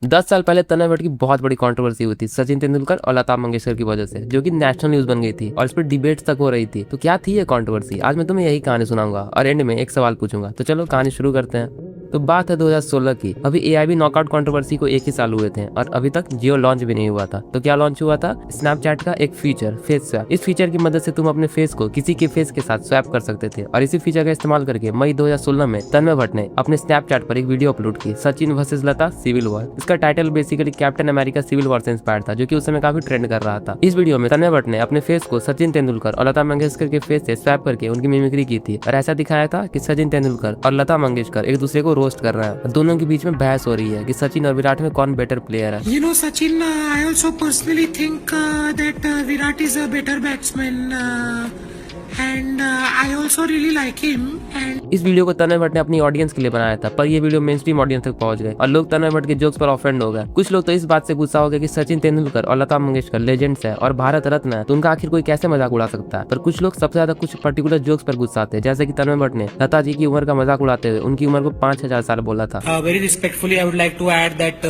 10 साल पहले तन्मय भट्ट की बहुत बड़ी कंट्रोवर्सी हुई थी सचिन तेंदुलकर और लता मंगेशकर की वजह से, जो कि नेशनल न्यूज बन गई थी और इस पर डिबेट्स तक हो रही थी। तो क्या थी ये कंट्रोवर्सी? आज मैं तुम्हें यही कहानी सुनाऊंगा और एंड में एक सवाल पूछूंगा। तो चलो कहानी शुरू करते हैं। तो बात है 2016 की। अभी एआईबी नॉकआउट कंट्रोवर्सी को 1 ही साल हुए थे और अभी तक जियो लॉन्च भी नहीं हुआ था। तो क्या लॉन्च हुआ था? स्नैपचैट का एक फीचर, फेस स्वैप। इस फीचर की मदद से तुम अपने फेस को किसी के फेस के साथ स्वैप कर सकते थे और इसी फीचर का इस्तेमाल करके मई 2016 में तन्मय भट्ट ने अपने स्नैपचैट पर एक वीडियो अपलोड की, Sachin versus Lata civil war. इसका title basically Captain America civil war से इंस्पायर था, जो कि उस समय काफी ट्रेंड कर रहा था। इस वीडियो में तन्मय भट्ट ने अपने फेस को सचिन तेंदुलकर और लता मंगेशकर के फेस से स्वैप करके उनकी मिमिक्री की थी और ऐसा दिखाया था कि सचिन तेंदुलकर और लता मंगेशकर एक दूसरे को रोस्ट कर रहे हैं। दोनों के बीच में बहस हो रही है कि सचिन और विराट में कौन बेटर प्लेयर है। You know, Sachin, I also personally think that Virat is a better batsman, and I also really like him. And इस वीडियो को तन्मय भट्ट ने अपनी ऑडियंस के लिए बनाया था, पर ये वीडियो मेन स्ट्रीम ऑडियंस तक पहुंच गए और लोग तन्मय भट्ट के जोक्स पर ऑफेंड हो गए। कुछ लोग तो इस बात से गुस्सा हो गए कि सचिन तेंदुलकर और लता मंगेशकर लेजेंड्स है और भारत रत्न है, तो उनका आखिर कोई कैसे मजाक उड़ा सकता है। पर कुछ लोग सबसे ज्यादा कुछ पर्टिकुलर जोक्स पर गुस्सा आते हैं, जैसे कि तन्मय भट्ट ने लता जी की उम्र का मजाक उड़ाते हुए उनकी उम्र को 5000 साल बोला था। very respectfully, I would like to add that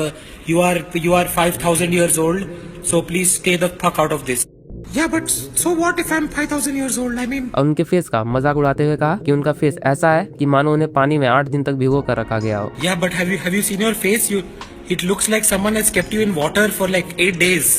you are 5,000 years old, so please stay the fuck out of this. Yeah, but so what if I'm 5,000 years old? I mean, और उनके फेस का मजाक उड़ाते हुए कहा कि उनका face ऐसा है कि मानो उन्हें पानी में 8 दिन तक भिगो कर रखा गया हो। yeah, but have you seen your face? It looks like someone has kept you in water for like 8 days.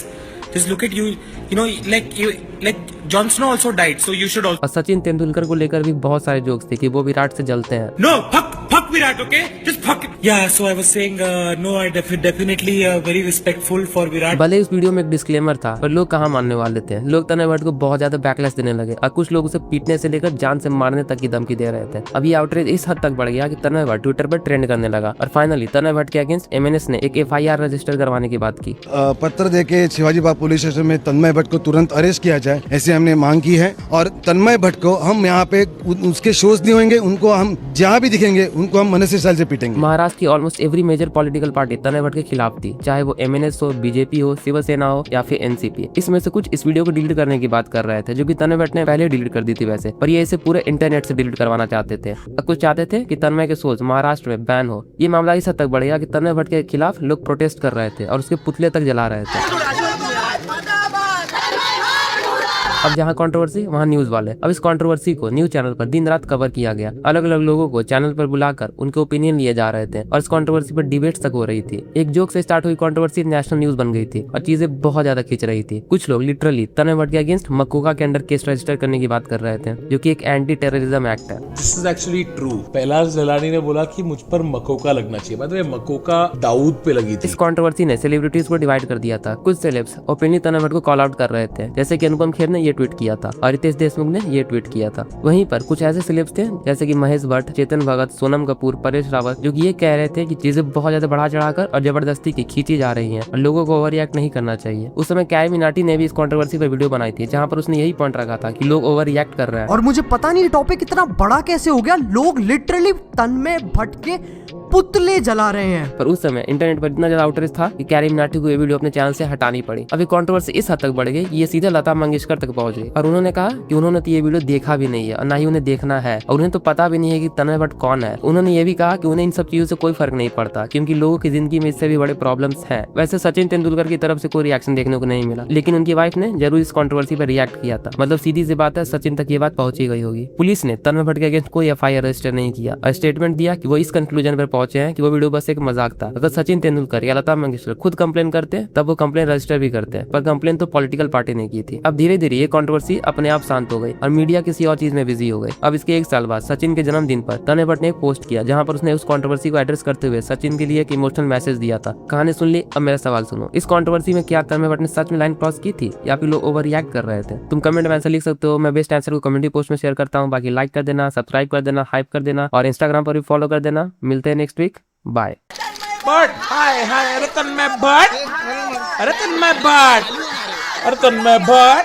Just look at you. You know, like Jon Snow also died, so you should also. और सचिन तेंदुलकर को लेकर भी बहुत सारे jokes थे कि वो विराट से जलते हैं। No, fuck Virat, okay? Just fuck it. Yeah, so I was saying, no, I definitely very respectful for Virat. भले इस वीडियो में एक डिस्क्लेमर था, पर लोग कहाँ मानने वाले थे। लोग तन्मय भट्ट को बहुत ज्यादा बैकलैश देने लगे और कुछ लोग उसे पीटने से लेकर जान से मारने तक की धमकी दे रहे थे। अब ये आउटरीच इस हद तक बढ़ गया कि तन्मय भट्ट ट्विटर पर ट्रेंड करने लगा और फाइनली तन्मय भट्ट के अगेंस्ट एमएनएस ने एक एफआईआर रजिस्टर करवाने की बात की। पत्र देके शिवाजी बाग पुलिस स्टेशन में तन्मय भट्ट को तुरंत अरेस्ट किया जाए, ऐसे हमने मांग की है। और तन्मय भट्ट को हम यहाँ पे उसके शोज नहीं होंगे, उनको हम जहाँ भी दिखेंगे उनको हम मनुष्य साल से पीटेंगे। महाराष्ट्र की almost every major political party Tanmay Bhat के खिलाफ थी, चाहे वो एमएनएस हो, बीजेपी हो, शिवसेना हो या फिर एनसीपी। इसमें से कुछ इस वीडियो को डिलीट करने की बात कर रहे थे, जो कि तन्मय भट्ट ने पहले डिलीट कर दी थी वैसे, पर ये इसे पूरे इंटरनेट से डिलीट करवाना चाहते थे। और कुछ चाहते थे कि तन्मय के शोज महाराष्ट्र में बैन हो। ये मामला इस हद तक बढ़ गया कि तन्मय भट्ट के खिलाफ लोग प्रोटेस्ट कर रहे थे और उसके पुतले तक जला रहे थे। अब जहाँ कंट्रोवर्सी वहाँ न्यूज वाले। अब इस कंट्रोवर्सी को न्यूज चैनल पर दिन रात कवर किया गया। अलग अलग लोगों को चैनल पर बुलाकर उनके ओपिनियन लिए जा रहे थे और इस कंट्रोवर्सी पर डिबेट्स तक हो रही थी। एक जोक से स्टार्ट हुई कंट्रोवर्सी नेशनल न्यूज बन गई थी और चीजें बहुत ज्यादा खींच रही थी। कुछ लोग लिटरली तन्मय भट्ट के अगेंस्ट मकोका के अंडर केस रजिस्टर करने की बात कर रहे थे, जो कि एक एंटी टेररिज्म एक्ट है। This is actually true. Kailash Jalani ने बोला कि मुझ पर मकोका लगना चाहिए, बाद में मकोका दाऊद पे लगी थी। इस कंट्रोवर्सी ने सेलिब्रिटीज को डिवाइड कर दिया था। कुछ सेलेब्स ओपनली तन्मय भट्ट को कॉल आउट कर रहे थे, जैसे कि अनुपम खेर ने ये ट्वीट किया था और रितेश देशमुख ने ये ट्वीट किया था। वहीं पर कुछ ऐसे सेलेब्स थे जैसे कि महेश भट्ट, चेतन भगत, सोनम कपूर, परेश रावत, जो कि ये कह रहे थे कि चीजें बहुत ज्यादा बढ़ा चढ़ाकर और जबरदस्ती की खींची जा रही हैं और लोगों को ओवर रिएक्ट नहीं करना चाहिए। उस समय कैरी मिनाटी ने भी इस कंट्रोवर्सी पर वीडियो बनाई थी, जहां पर उसने यही पॉइंट रखा था कि लोग ओवर रिएक्ट कर रहे हैं। और मुझे पता नहीं टॉपिक इतना बड़ा कैसे हो गया, लोग लिटरली तन्मय भट्ट के पुतले जला रहे हैं। पर उस समय इंटरनेट पर इतना ज्यादा आउटरीच था कि कैरी मिनाटी को ये वीडियो अपने चैनल से हटानी पड़ी। अभी कंट्रोवर्सी इस हद तक बढ़ गई कि ये सीधे लता मंगेशकर तक पहुंच गई और उन्होंने कहा कि उन्होंने तो ये वीडियो देखा भी नहीं है और ना ही उन्हें देखना है और उन्हें तो पता भी नहीं है कि तन्मय भट्ट कौन है। उन्होंने ये भी कहा कि उन्हें इन सब चीजों से कोई फर्क नहीं पड़ता, क्योंकि लोगों की जिंदगी में इससे भी बड़े प्रॉब्लम्स हैं। वैसे सचिन तेंदुलकर की तरफ से कोई रिएक्शन देखने को नहीं मिला, लेकिन उनकी वाइफ ने जरूर इस कंट्रोवर्सी पर रिएक्ट किया था। मतलब सीधी सी बात है, सचिन तक ये बात पहुंची गई होगी। पुलिस ने तन्मय भट्ट के अगेंस्ट कोई एफआईआर रजिस्टर नहीं किया और स्टेटमेंट दिया कि वो इस कंक्लूजन पर पहुंचे हैं कि वो वीडियो बस एक मजाक था। अगर सचिन तेंदुलकर या लता मंगेशकर खुद कंप्लेन करते तब वो कंप्लेन रजिस्टर भी करते, पर कंप्लेन तो पॉलिटिकल पार्टी ने की थी। अब धीरे धीरे ये कंट्रोवर्सी अपने आप शांत हो गई और मीडिया किसी और चीज में बिजी हो गई। अब इसके 1 साल बाद सचिन के जन्मदिन पर तन्मय भट्ट ने एक पोस्ट किया, जहां पर उसने उस कंट्रोवर्सी को एड्रेस करते हुए सचिन के लिए एक इमोशनल मैसेज दिया था। कहानी सुन ली, अब मेरा सवाल सुनो। इस कंट्रोवर्सी में क्या तन्मय भट्ट ने सच में लाइन क्रॉस की थी या फिर लोग ओवर रिएक्ट कर रहे थे? तुम कमेंट में आंसर लिख सकते हो। मैं बेस्ट आंसर को कमेंटी पोस्ट में शेयर करता हूँ। बाकी लाइक कर देना, सब्सक्राइब कर देना, हाइप कर देना और इंस्टाग्राम पर भी फॉलो कर देना। मिलते हैं नेक्स्ट वीक। बाय। बट हाय हाय, अरे तन्मय भट्ट, अरे तन्मय भट्ट, अरे तन्मय भट्ट।